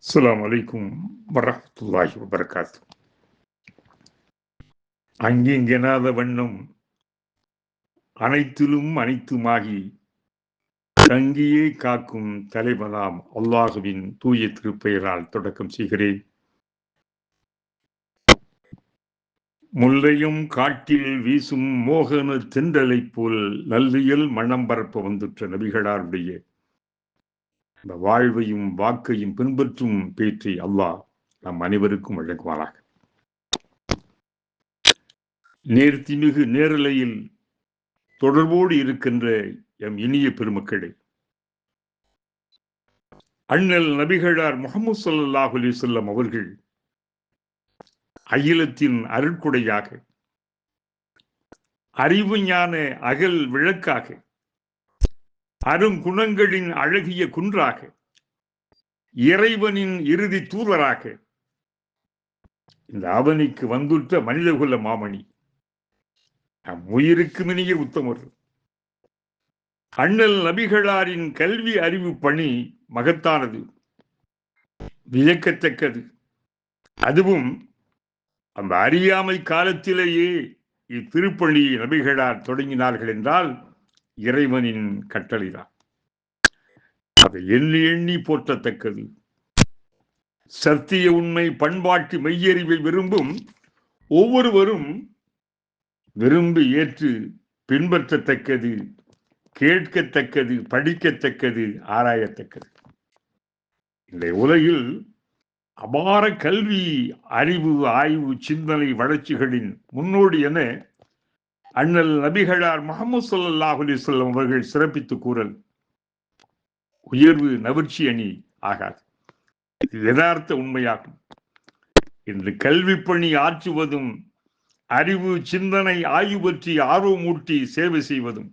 அஸ்ஸலாமு அலைக்கும் வரஹ்மத்துல்லாஹி வபரகாத்து. அங்கிங்கெனாத வண்ணம் அனைத்திலும் அனைத்துமாகி தங்கியே காக்கும் தலைவனாம் அல்லாஹுவின் தூய திருப்பெயரால் தொடக்கம் செய்கிறேன். முல்லையும் காட்டில் வீசும் மோகன தென்றலைப் போல் நல்லியல் மனம் பரப்ப வந்துற்ற நபிகளாருடைய இந்த வாழ்வையும் வாக்கையும் பின்பற்றும் பேற்றி அல்லாஹ் நம் அனைவருக்கும் வழங்குவாராக. நேர்த்திமிகு நேரலையில் தொடர்போடு இருக்கின்ற எம் இனிய பெருமக்களே, அண்ணல் நபிகளார் முஹம்மது ஸல்லல்லாஹு அலைஹி வஸல்லம் அவர்கள் அகிலத்தின் அருட்கொடையாக, அறிவு ஞான அகல் விளக்காக, அருங்குணங்களின் அழகிய குன்றாக, இறைவனின் இறுதி தூதராக இந்த அவனிக்கு வந்துற்ற மனிதகுல மாமணி, நம் உயிருக்கு மினிய உத்தமர் அண்ணல் நபிகளாரின் கல்வி அறிவு பணி மகத்தானது, வியக்கத்தக்கது. அதுவும் அந்த அறியாமை காலத்திலேயே இத்திருப்பணியை நபிகளார் தொடங்கினார்கள் என்றால் இறைவனின் கட்டளைதான். அதை எண்ணி எண்ணி போற்றத்தக்கது. சத்திய உண்மை பண்பாட்டு மெய்யறிவை விரும்பும் ஒவ்வொருவரும் விரும்பி ஏற்று பின்பற்றத்தக்கது, கேட்கத்தக்கது, படிக்கத்தக்கது, ஆராயத்தக்கது. இந்த உலகில் அபார கல்வி அறிவு ஆய்வு சிந்தனை வளர்ச்சிகளின் முன்னோடி என அண்ணல் நபிகளார் முஹம்மது ஸல்லல்லாஹு அலைஹி வஸல்லம் அவர்கள் சிறப்பித்து கூறல் உயர்வு நவிர்ச்சி அணி ஆகாது. இது யதார்த்த உண்மையாகும். இன்று கல்வி பணி ஆற்றுவதும் அறிவு சிந்தனை ஆய்வு பற்றி ஆர்வமூட்டி சேவை செய்வதும்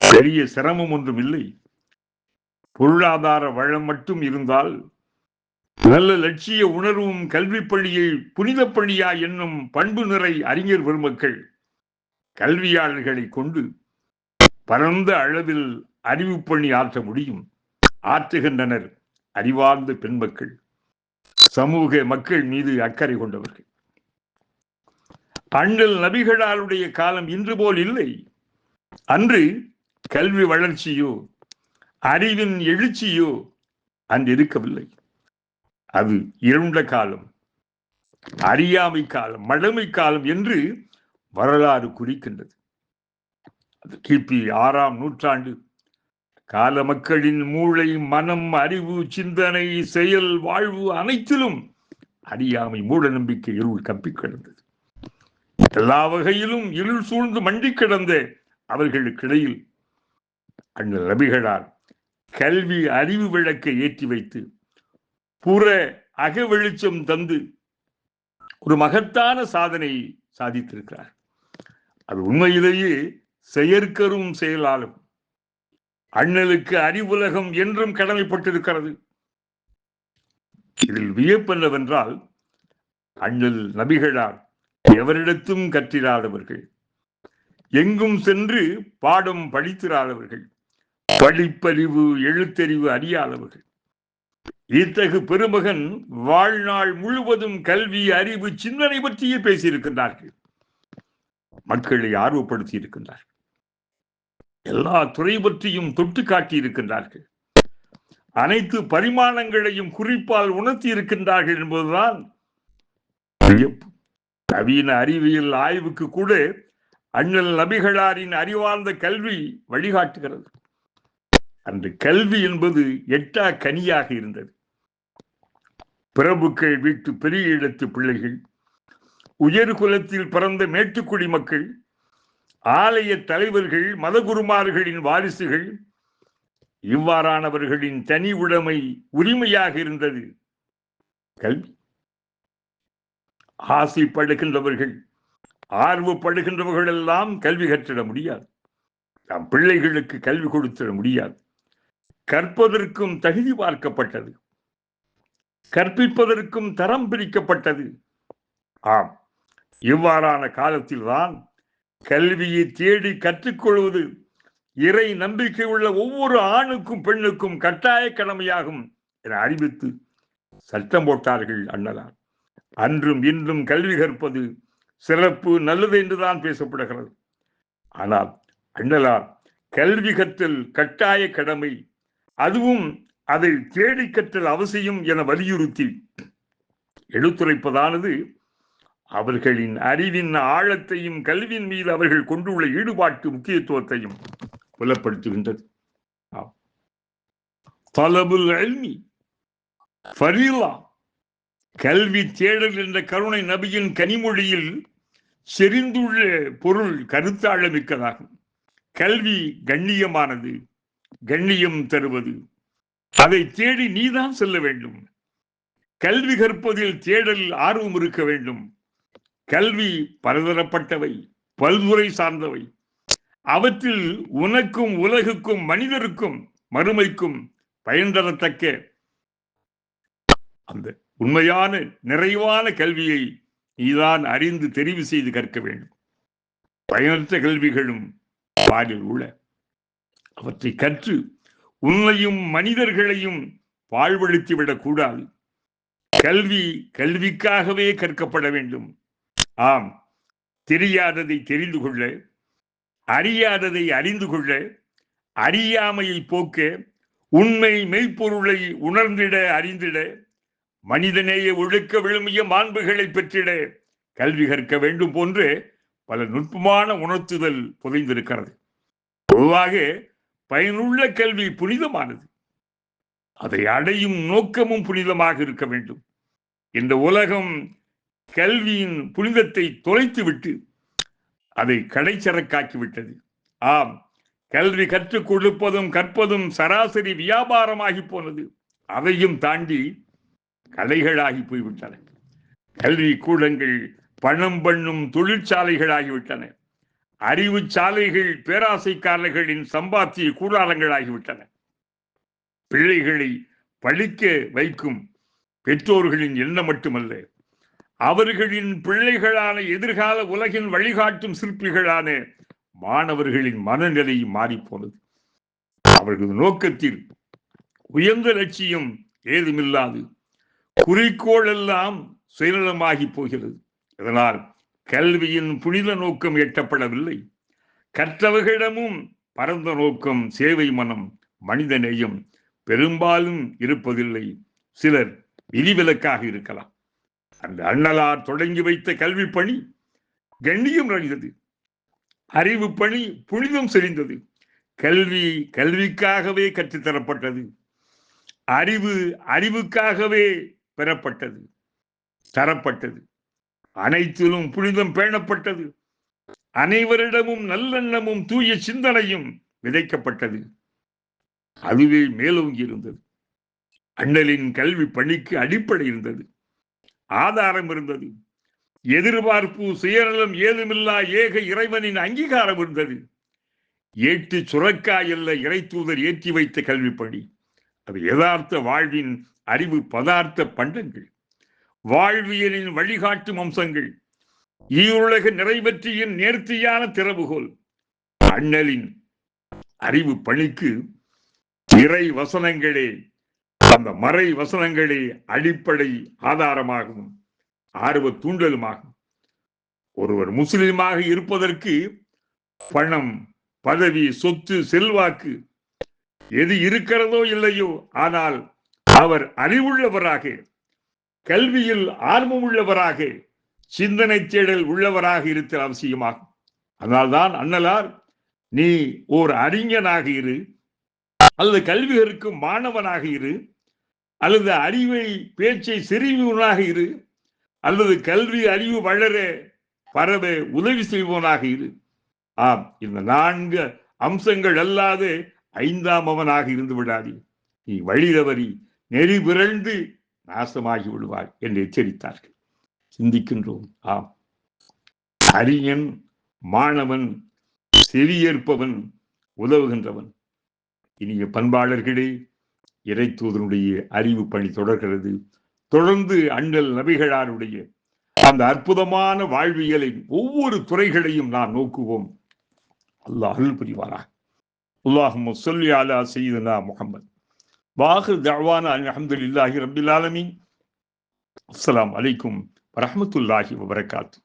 பெரிய சிரமம் ஒன்றும் இல்லை. பொருளாதார வளம் மட்டும் இருந்தால் நல்ல லட்சிய உணர்வும் கல்வி பணியை புனித பணியா என்னும் பண்பு நிறை அறிஞர் பெருமக்கள் கல்வியாளர்களை கொண்டு பரந்த அளவில் அறிவு பணி ஆற்ற முடியும். ஆற்றுகின்றனர் அறிவார்ந்த பெண்மக்கள், சமூக மக்கள் மீது அக்கறை கொண்டவர்கள். அண்ணல் நபிகளாருடைய காலம் இன்று போல் இல்லை. அன்று கல்வி வளர்ச்சியோ அறிவின் எழுச்சியோ அன்று இருக்கவில்லை. அது இருண்ட காலம், அறியாமை காலம், மடமை காலம் என்று வரலாறு குறிக்கின்றது. அது கிபி 6ஆம் நூற்றாண்டு. கால மக்களின் மூளை, மனம், அறிவு, சிந்தனை, செயல், வாழ்வு அனைத்திலும் அறியாமை, மூட நம்பிக்கை இருள் கப்பி கிடந்தது. எல்லா வகையிலும் இருள் சூழ்ந்து மண்டி கிடந்த அவர்களுக்கிடையில் அண்ணல் நபிகளார் கல்வி அறிவு விளக்கை ஏற்றி வைத்து புற அக வெளிச்சம் தந்து ஒரு மகத்தான சாதனை சாதித்திருக்கிறார். அது உண்மையிலேயே செயற்கரும் செயலாலும் அண்ணலுக்கு அறிவுலகம் என்றும் கடமைப்பட்டிருக்கிறது. இதில் வியப்பென்னவென்றால் அண்ணல் நபிகளார் எவரிடத்தும் கற்றிராதவர்கள், எங்கும் சென்று பாடம் படித்திராதவர்கள், படிப்பறிவு எழுத்தறிவு அறியாதவர்கள். இத்தகு பெருமகன் வாழ்நாள் முழுவதும் கல்வி அறிவு சிந்தனை பற்றியே பேசியிருக்கின்றார்கள். மக்களை ஆர்வப்படுத்தி இருக்கின்றார்கள். எல்லா துறை பற்றியும் தொட்டு காட்டி இருக்கின்றார்கள். அனைத்து பரிமாணங்களையும் குறிப்பால் உணர்த்தி இருக்கின்றார்கள் என்பதுதான் வியப்பு. நவீன அறிவியல் ஆய்வுக்கு கூட அண்ணல் நபிகளாரின் அறிவார்ந்த கல்வி வழிகாட்டுகிறது. அன்று கல்வி என்பது எட்டா கனியாக இருந்தது. பிரபுக்கள் வீட்டு பெரிய இடத்து பிள்ளைகள், உயர் குலத்தில் பிறந்த மேட்டுக்குடி மக்கள், ஆலய தலைவர்கள், மதகுருமார்களின் வாரிசுகள், இவ்வாறானவர்களின் தனி உடைமை உரிமையாக இருந்தது கல்வி. ஆசைப்படுகின்றவர்கள், ஆர்வப்படுகின்றவர்கள் எல்லாம் கல்வி கற்றிட முடியாது. நம் பிள்ளைகளுக்கு கல்வி கொடுத்திட முடியாது. கற்பதற்கும் தகுதி பார்க்கப்பட்டது, கற்பிப்பதற்கும் தரம் பிரிக்கப்பட்டது. ஆம், இவ்வாறான காலத்தில்தான் கல்வியை தேடி கற்றுக்கொள்வது இறை நம்பிக்கை உள்ள ஒவ்வொரு ஆணுக்கும் பெண்ணுக்கும் கட்டாய கடமையாகும் என அறிவித்து சட்டம் போட்டார்கள் அண்ணலார். அன்றும் இன்றும் கல்வி கற்பது சிறப்பு, நல்லது என்றுதான் பேசப்படுகிறது. ஆனால் அண்ணலார் கல்வி கற்றல் கட்டாய கடமை, அதுவும் அதை தேடி கற்றல் அவசியம் என வலியுறுத்தி எடுத்துரைப்பதானது அவர்களின் அறிவின் ஆழத்தையும் கல்வியின் மீது அவர்கள் கொண்டுள்ள ஈடுபாட்டு முக்கியத்துவத்தையும் புலப்படுத்துகின்றது. தலபுல் இல்மி ஃபரீலா, கல்வி தேடல் என்ற கருணை நபியின் கனிமொழியில் செறிந்துள்ள பொருள் கருத்தாழமிக்கதாகும். கல்வி கண்ணியமானது, கண்ணியம் தருவது. அதை தேடி நீதான் செல்ல வேண்டும். கல்வி கற்பதில் தேடல் ஆர்வம் இருக்க வேண்டும். கல்வி பலதரப்பட்டவை, பல்துறை சார்ந்தவை. அவற்றில் உனக்கும் உலகுக்கும் மனிதருக்கும் மறுமைக்கும் பயன் தரத்தக்க அந்த உண்மையான நிறைவான கல்வியை நீதான் அறிந்து தெரிவு செய்து கற்க வேண்டும். பயனற்ற கல்விகளும் பாலில் உள்ள, அவற்றை கற்று உன்னையும் மனிதர்களையும் பாழ்படுத்திவிடக் கூடாது. கல்வி கல்விக்காகவே கற்கப்பட வேண்டும். ஆம், தெரியாததை தெரிந்து கொள்ள, அறியாததை அறிந்து கொள்ள, அறியாமையை போக்க, உண்மை மெய்ப்பொருளை உணர்ந்திட அறிந்திட, மனிதநேய ஒழுக்க விழுமிய மாண்புகளை பெற்றிட கல்வி கற்க வேண்டும் போன்று பல நுட்பமான உணர்த்துதல் புதைந்திருக்கிறது. பொதுவாக பயனுள்ள கல்வி புனிதமானது. அதை அடையும் நோக்கமும் புனிதமாக இருக்க வேண்டும். இந்த உலகம் கல்வியின் புனிதத்தை தொலைத்துவிட்டு அதை கடைச்சரக்காக்கிவிட்டது. ஆம், கல்வி கற்றுக் கொடுப்பதும் கற்பதும் சராசரி வியாபாரமாகி போனது. அதையும் தாண்டி கலைகளாகி போய்விட்டன. கல்வி கூடங்கள் பணம் பண்ணும் தொழிற்சாலைகளாகிவிட்டன. அறிவு சாலைகள் பேராசைக்காரர்களின் சம்பாத்திய கூடாரங்களாகிவிட்டன. பிள்ளைகளை படிக்க வைக்கும் பெற்றோர்களின் எண்ணம் மட்டுமல்ல, அவர்களின் பிள்ளைகளான எதிர்கால உலகின் வழிகாட்டும் சிற்பிகளான மாணவர்களின் மனநிலை மாறிப்போனது. அவர்களது நோக்கத்தில் உயர்ந்த லட்சியம் ஏதுமில்லாது குறிக்கோள் எல்லாம் சுயநலமாகி போகிறது. இதனால் கல்வியின் புனித நோக்கம் எட்டப்படவில்லை. கற்றவர்களிடமும் பரந்த நோக்கம், சேவை மனம், மனித நேயம் பெரும்பாலும் இருப்பதில்லை. சிலர் விதிவிலக்காக இருக்கலாம். அந்த அண்ணலார் தொடங்கி வைத்த கல்வி பணி கண்ணியம் நிறைந்தது. அறிவு பணி புனிதம் செறிந்தது. கல்வி கல்விக்காகவே கற்றுத்தரப்பட்டது. அறிவு அறிவுக்காகவே பெறப்பட்டது, தரப்பட்டது. அனைத்திலும் புனிதம் பேணப்பட்டது. அனைவரிடமும் நல்லெண்ணமும் தூய சிந்தனையும் விதைக்கப்பட்டது. அதுவே மேலோங்கி இருந்தது. அண்ணலின் கல்வி பணிக்கு அடிப்படை இருந்தது, ஆதாரம் இருந்தது. எதிர்பார்ப்பு, சுயநலம் ஏதுமில்லா ஏக இறைவனின் அங்கீகாரம் இருந்தது. ஏட்டு சுரக்காய் அல்ல இறை தூதர் ஏற்றி வைத்த கல்வி பணி. அது யதார்த்த வாழ்வின் அறிவு பதார்த்த பண்டங்கள், வாழ்வியலின் வழிகாட்டும் அம்சங்கள், ஈருலக நிறைவேற்றியின் நேர்த்தியான திறவுகோல். அண்ணலின் அறிவு பணிக்கு இறை வசனங்களே, அந்த மறை வசனங்களே அடிப்படை ஆதாரமாகவும் ஆர்வ தூண்டலுமாகும். ஒருவர் முஸ்லிமாக இருப்பதற்கு பணம், பதவி, சொத்து, செல்வாக்கு எது இருக்கிறதோ இல்லையோ, ஆனால் அவர் அறிவுள்ளவராக, கல்வியில் ஆர்வம் உள்ளவராக, சிந்தனை தேடல் உள்ளவராக இருத்தல் அவசியமாகும். அதனால்தான் அண்ணலார், நீ ஓர் அறிஞனாக இரு, அல்லது கல்வி கற்கும் மாணவனாக இரு, அல்லது அறிவை பேச்சை செறிவுவனாக இரு, அல்லது கல்வி அறிவு வளர பரவ உதவி செய்வோனாக இரு. ஆம், இந்த 4 அம்சங்கள் அல்லாது 5ஆம் அவனாக இருந்து விடாதே. நீ வழி தவறி நெறி பிறழ்ந்து நாசமாகி விடுவாய் என்று எச்சரித்தார்கள். சிந்திக்கின்றோம். ஆம், அறிஞன், மாணவன், செவியேற்பவன், உதவுகின்றவன். இனிய பண்பாளர்களே, இறை தூதனுடைய அறிவு பணி தொடர்கிறது. தொடர்ந்து அண்ணல் நபிகளாருடைய அந்த அற்புதமான வாழ்வியலின் ஒவ்வொரு துறைகளையும் நாம் நோக்குவோம். அல்லாஹ் அருள் புரிவாராக. அல்லாஹும்ம ஸல்லி அலா சய்யிதினா முஹம்மத் வாஹிர் தஅவானா அல்ஹம்துலில்லாஹி ரப்பில் ஆலமீன். அஸ்ஸலாமு அலைக்கும் வரஹ்மத்துல்லாஹி வபரகாத்துஹு.